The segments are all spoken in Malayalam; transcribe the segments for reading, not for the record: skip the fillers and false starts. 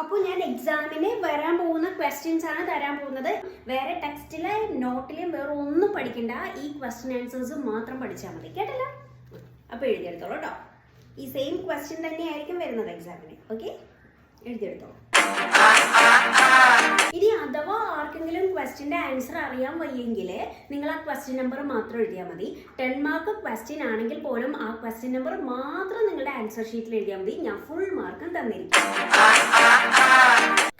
അപ്പോൾ ഞാൻ എക്സാമിന് വരാൻ പോകുന്ന ക്വസ്റ്റ്യൻസ് ആണ് തരാൻ പോകുന്നത്. വേറെ ടെക്സ്റ്റിലെ നോട്ടിലും വേറെ ഒന്നും പഠിക്കണ്ട, ഈ ക്വസ്റ്റ്യൻ ആൻസേഴ്സ് മാത്രം പഠിച്ചാൽ മതി, കേട്ടല്ലോ. അപ്പോൾ എഴുതിയെടുത്തോളൂ കേട്ടോ. ഈ സെയിം ക്വസ്റ്റ്യൻ തന്നെയായിരിക്കും വരുന്നത് എക്സാമിന്. ഓക്കെ, എഴുതിയെടുത്തോളൂ. ഇനി അഥവാ ആർക്കെങ്കിലും ക്വസ്റ്റ്യൻ്റെ ആൻസർ അറിയാൻ വയ്യെങ്കിൽ നിങ്ങൾ ആ ക്വസ്റ്റ്യൻ നമ്പർ മാത്രം എഴുതിയാൽ മതി. 10 മാർക്ക് ക്വസ്റ്റ്യൻ ആണെങ്കിൽ പോലും ആ ക്വസ്റ്റ്യൻ നമ്പർ മാത്രം നിങ്ങളുടെ ആൻസർ ഷീറ്റിൽ എഴുതിയാൽ മതി. ഞാൻ ഫുൾ മാർക്കും തന്നിരിക്കും.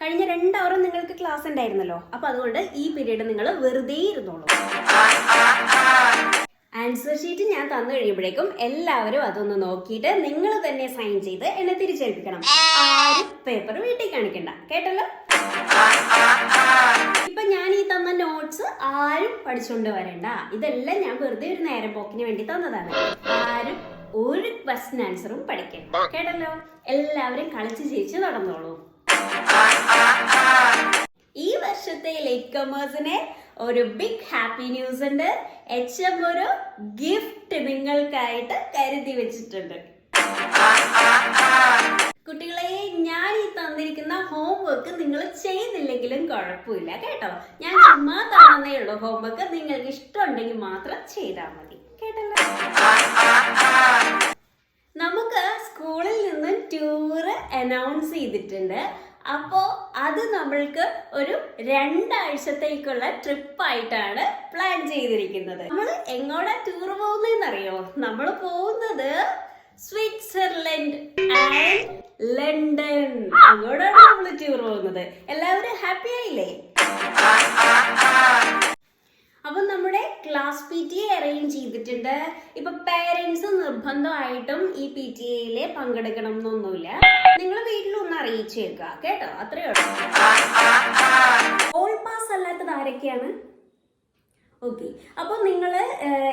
കഴിഞ്ഞ 2 അവറും നിങ്ങൾക്ക് ക്ലാസ് ഉണ്ടായിരുന്നല്ലോ, അപ്പൊ അതുകൊണ്ട് ഈ പീരീഡ് നിങ്ങൾ വെറുതെ ഇരുന്നോളൂ. ആൻസർ ഷീറ്റ് ഞാൻ തന്നു കഴിയുമ്പോഴേക്കും എല്ലാവരും അതൊന്ന് നോക്കിയിട്ട് നിങ്ങൾ തന്നെ സൈൻ ചെയ്ത് എന്നെ തിരിച്ചേൽപ്പിക്കണം. ആരും പേപ്പർ വീട്ടിൽ കാണിക്കണ്ട, കേട്ടല്ലോ. ഇപ്പൊ ഞാൻ ഈ തന്ന നോട്ട്സ് ആരും പഠിച്ചുകൊണ്ട് വരണ്ട. ഇതെല്ലാം ഞാൻ വെറുതെ ഒരു നേരം പോക്കിന് വേണ്ടി തന്നതാണ്. ആരും ഒരു ക്വസ്റ്റ്യൻ ആൻസറും പഠിക്കണ്ട, കേട്ടല്ലോ. എല്ലാവരും കളിച്ച് ജയിച്ച് നടന്നോളൂ. ഈ വർഷത്തെ ലേറ്റ് കമേഴ്സിന് ഒരു ബിഗ് ഹാപ്പി ന്യൂസ് ഉണ്ട്. HM ഒരു ഗിഫ്റ്റ് നിങ്ങൾക്കായിട്ട് കരുതി വെച്ചിട്ടുണ്ട്. കുട്ടികളെ, ഞാൻ ഈ തന്നിരിക്കുന്ന ഹോംവർക്ക് നിങ്ങൾ ചെയ്യുന്നില്ലെങ്കിലും കുഴപ്പമില്ല, കേട്ടോ. ഞാൻ ചുമ്മാ തന്നേ ഉള്ളൂ ഹോംവർക്ക്. നിങ്ങൾക്ക് ഇഷ്ടമുണ്ടെങ്കിൽ മാത്രം ചെയ്താൽ മതി, കേട്ടല്ലോ. നമുക്ക് സ്കൂളിൽ നിന്നും ടൂറ് അനൗൺസ് ചെയ്തിട്ടുണ്ട്. അപ്പോ അത് നമ്മൾക്ക് ഒരു 2 ആഴ്ചത്തേക്കുള്ള ട്രിപ്പായിട്ടാണ് പ്ലാൻ ചെയ്തിരിക്കുന്നത്. നമ്മൾ എങ്ങോട്ടാ ടൂർ പോകുന്നതെന്നറിയോ? നമ്മൾ പോകുന്നത് സ്വിറ്റ്സർലൻഡ് ആൻഡ് ലണ്ടൻ. അങ്ങോട്ടാണ് നമ്മൾ ടൂർ പോകുന്നത്. എല്ലാവരും ഹാപ്പി ആയില്ലേ? അപ്പൊ നമ്മുടെ ക്ലാസ് PTA അറേഞ്ച് ചെയ്തിട്ടുണ്ട്. ഇപ്പൊ പേരൻസ് നിർബന്ധമായിട്ടും ഈ PTA പങ്കെടുക്കണം എന്നൊന്നുമില്ല. നിങ്ങൾ വീട്ടിലൊന്ന് അറിയിച്ചേക്കുക, കേട്ടോ. അത്രയേ ഉള്ളൂ. ഓൾ പാസ് അല്ലാത്തത് ആരൊക്കെയാണ്? ഓക്കെ, അപ്പോൾ നിങ്ങൾ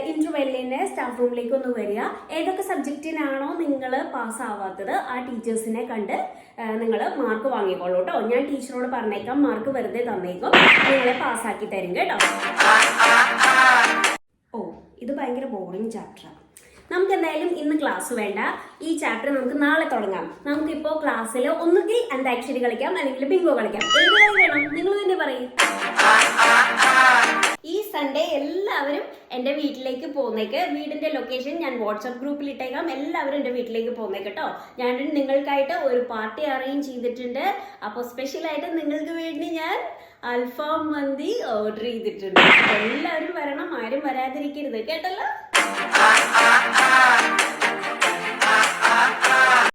ഇന്റർവെല്ലിന് സ്റ്റാഫ് റൂമിലേക്ക് ഒന്ന് വരിക. ഏതൊക്കെ സബ്ജക്റ്റിനാണോ നിങ്ങൾ പാസ്സാവാത്തത് ആ ടീച്ചേഴ്സിനെ കണ്ട് നിങ്ങൾ മാർക്ക് വാങ്ങിക്കോളൂ കേട്ടോ. ഞാൻ ടീച്ചറോട് പറഞ്ഞേക്കാം, മാർക്ക് വെറുതെ തന്നേക്കും, നിങ്ങളെ പാസ്സാക്കി തരും, കേട്ടോ. ഓ, ഇത് ഭയങ്കര ബോറിംഗ് ചാപ്റ്ററാണ്. നമുക്ക് എന്തായാലും ഇന്ന് ക്ലാസ് വേണ്ട. ഈ ചാപ്റ്റർ നമുക്ക് നാളെ തുടങ്ങാം. നമുക്കിപ്പോൾ ക്ലാസ്സിൽ ഒന്നുകിൽ അന്താക്ഷരി കളിക്കാം, അല്ലെങ്കിൽ ബിങ്കോ കളിക്കാം. ഏത് കളി വേണം നിങ്ങൾ തന്നെ പറയും. ഈ സൺഡേ എല്ലാവരും എൻ്റെ വീട്ടിലേക്ക് പോന്നേക്ക്. വീടിന്റെ ലൊക്കേഷൻ ഞാൻ വാട്സപ്പ് ഗ്രൂപ്പിൽ ഇട്ടേക്കാം. എല്ലാവരും എൻ്റെ വീട്ടിലേക്ക് പോന്നേക്ക് കേട്ടോ. ഞാൻ നിങ്ങൾക്കായിട്ട് ഒരു പാർട്ടി അറേഞ്ച് ചെയ്തിട്ടുണ്ട്. അപ്പോൾ സ്പെഷ്യലായിട്ട് നിങ്ങൾക്ക് വേണ്ടി ഞാൻ അൽഫാം മന്തി ഓർഡർ ചെയ്തിട്ടുണ്ട്. എല്ലാവരും വരണം, ആരും വരാതിരിക്കരുത്, കേട്ടല്ലോ.